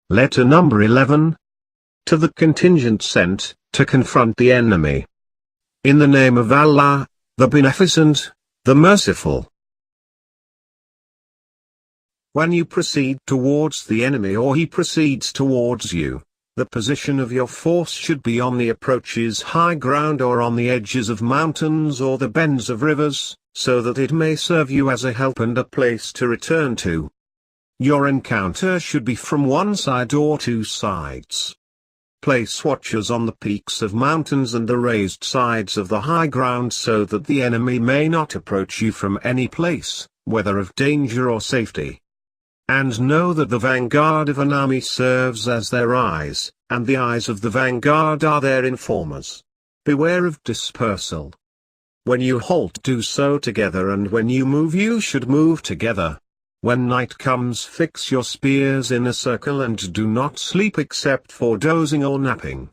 Letter number 11. To the contingent sent, to confront the enemy. In the name of Allah, the Beneficent, the Merciful. When you proceed towards the enemy or he proceeds towards you, the position of your force should be on the approaches high ground or on the edges of mountains or the bends of rivers, so that it may serve you as a help and a place to return to. Your encounter should be from one side or two sides. Place watchers on the peaks of mountains and the raised sides of the high ground so that the enemy may not approach you from any place, whether of danger or safety. And know that the vanguard of an army serves as their eyes, and the eyes of the vanguard are their informers. Beware of dispersal. When you halt, do so together, and when you move, you should move together. When night comes, fix your spears in a circle and do not sleep except for dozing or napping.